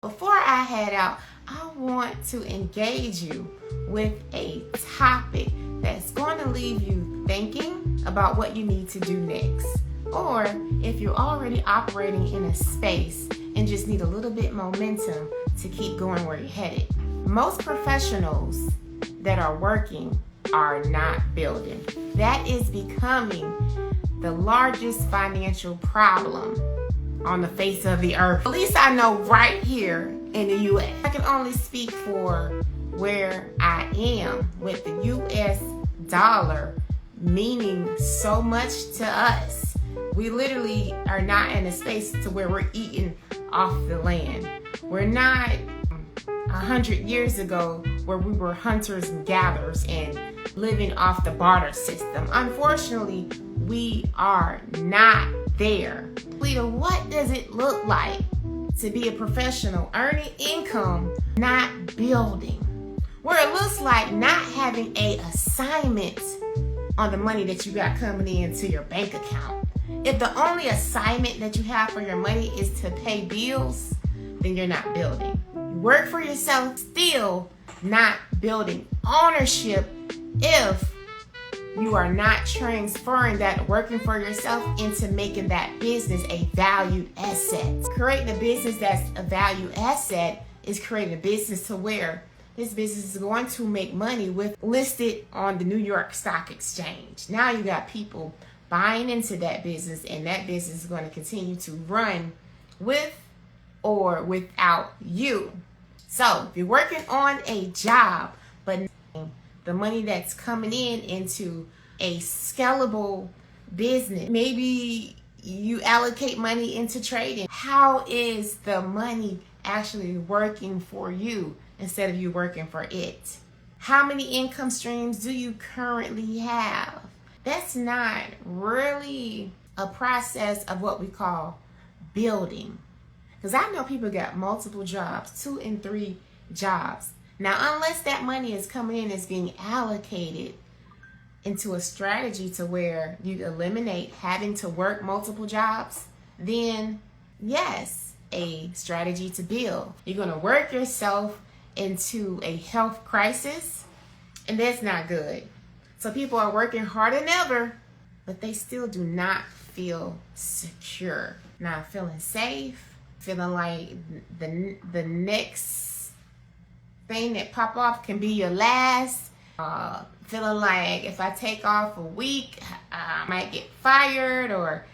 Before I head out, I want to engage you with a topic that's going to leave you thinking about what you need to do next. Or if you're already operating in a space and just need a little bit momentum to keep going where you're headed. Most professionals that are working are not building. That is becoming the largest financial problem on the face of the earth. At least I know right here in the U.S. I can only speak for where I am with the U.S. dollar meaning so much to us. We literally are not in a space to where we're eating off the land. We're not 100 years ago where we were hunters and gatherers and living off the barter system. Unfortunately, we are not there. Lita, what does it look like to be a professional earning income, not building? Where it looks like not having a assignment on the money that you got coming into your bank account. If the only assignment that you have for your money is to pay bills, then you're not building. You work for yourself, still not building ownership if you are not transferring that working for yourself into making that business a valued asset. Creating a business that's a value asset is creating a business to where this business is going to make money with listed on the New York Stock Exchange. Now you got people buying into that business, and that business is going to continue to run with or without you. So if you're working on a job, but the money that's coming into a scalable business, maybe you allocate money into trading. How is the money actually working for you instead of you working for it? How many income streams do you currently have? That's not really a process of what we call building. Because I know people got multiple jobs, 2 and 3 jobs. Now, unless that money is coming in as being allocated into a strategy to where you eliminate having to work multiple jobs, then yes, a strategy to build. You're going to work yourself into a health crisis, and that's not good. So people are working harder than ever, but they still do not feel secure, not feeling safe, feeling like the next thing that pop off can be your last, feeling like if I take off a week, I might get fired, or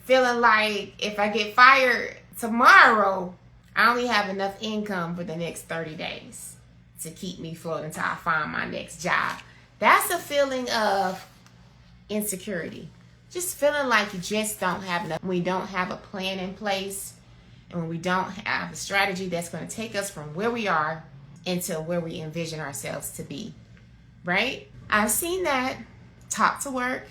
feeling like if I get fired tomorrow, I only have enough income for the next 30 days to keep me floating until I find my next job. That's a feeling of insecurity. Just feeling like you just don't have enough. We don't have a plan in place, and when we don't have a strategy that's going to take us from where we are into where we envision ourselves to be, right? I've seen that. Talk to work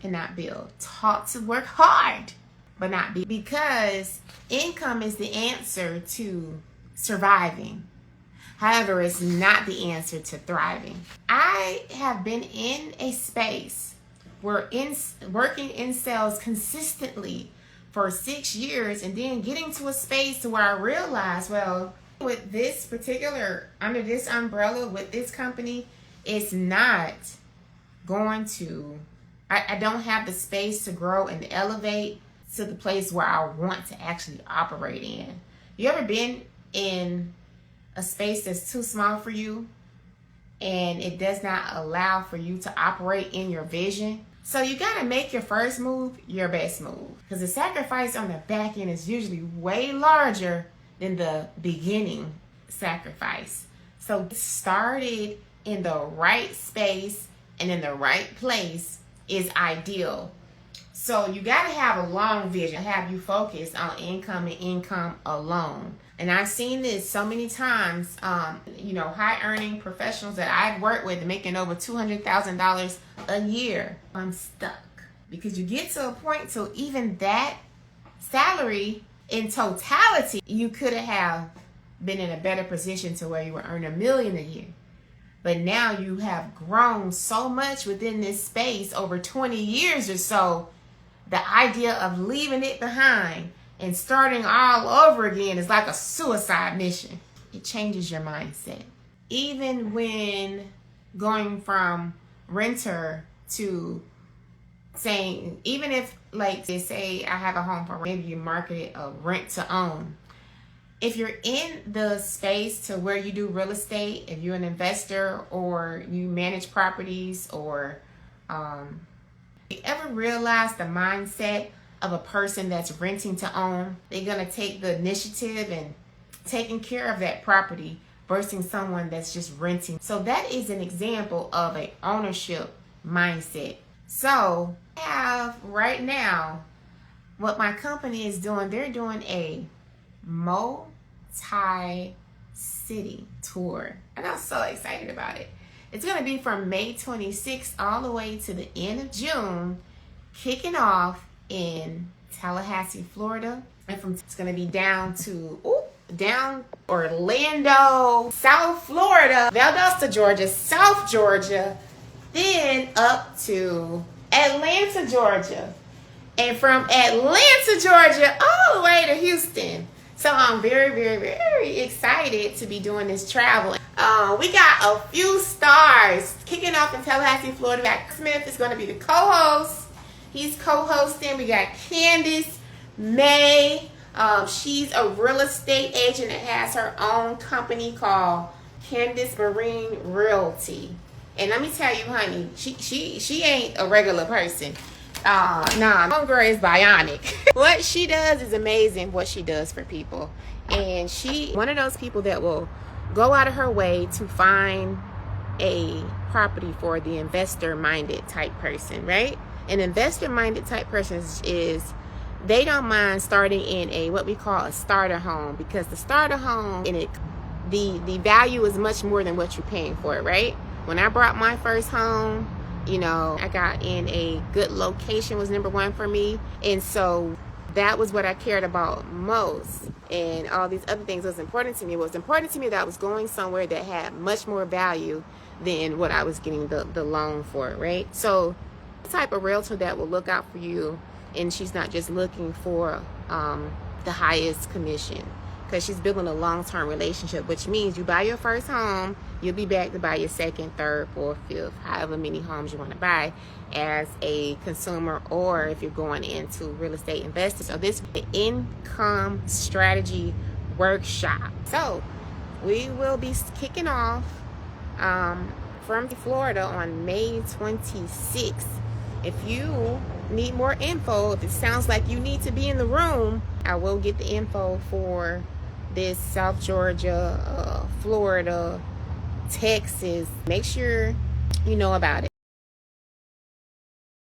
and not build. Talk to work hard, but not build. Because income is the answer to surviving. However, it's not the answer to thriving. I have been in a space where working in sales consistently for 6 years, and then getting to a space to where I realized, well, with this particular, under this umbrella, with this company, it's not going to, I don't have the space to grow and elevate to the place where I want to actually operate in. You ever been in a space that's too small for you and it does not allow for you to operate in your vision? So you got to make your first move your best move, because the sacrifice on the back end is usually way larger than the beginning sacrifice. So get started in the right space and in the right place is ideal. So you got to have a long vision, have you focused on income and income alone. And I've seen this so many times, high earning professionals that I've worked with making over $200,000 a year. I'm stuck, because you get to a point to even that salary in totality, you could have been in a better position to where you were earning $1 million a year. But now you have grown so much within this space over 20 years or so, the idea of leaving it behind and starting all over again is like a suicide mission. It changes your mindset. Even when going from renter to saying, even if like they say I have a home for maybe you market it a rent to own. If you're in the space to where you do real estate, if you're an investor or you manage properties, or you ever realize the mindset of a person that's renting to own? They're gonna take the initiative and taking care of that property versus someone that's just renting. So that is an example of an ownership mindset. So I have right now, what my company is doing, they're doing a multi-city tour. And I'm so excited about it. It's going to be from May 26th all the way to the end of June, kicking off in Tallahassee, Florida. And it's going to be down Orlando, South Florida, Valdosta, Georgia, South Georgia, then up to Atlanta, Georgia. And from Atlanta, Georgia, all the way to Houston. So I'm very, very, very excited to be doing this travel. We got a few stars kicking off in Tallahassee, Florida. Jack Smith is going to be the co-host. He's co-hosting. We got Candace May. She's a real estate agent that has her own company called Candace Marine Realty. And let me tell you, honey, she ain't a regular person. Homegirl is bionic. What she does is amazing, what she does for people. And she one of those people that will go out of her way to find a property for the investor-minded type person, right? An investor-minded type person is they don't mind starting in a what we call a starter home, because the starter home the value is much more than what you're paying for it, right? When I bought my first home, you know, I got in a good location was number one for me. And so that was what I cared about most. And all these other things was important to me. It was important to me that I was going somewhere that had much more value than what I was getting the loan for, right? So the type of realtor that will look out for you, and she's not just looking for the highest commission, because she's building a long-term relationship, which means you buy your first home, you'll be back to buy your second, third, fourth, fifth, however many homes you want to buy as a consumer, or if you're going into real estate investing. So this is the income strategy workshop. So we will be kicking off from Florida on May 26th. If you need more info, if it sounds like you need to be in the room, I will get the info for this South Georgia, Florida, Texas. Make sure you know about it.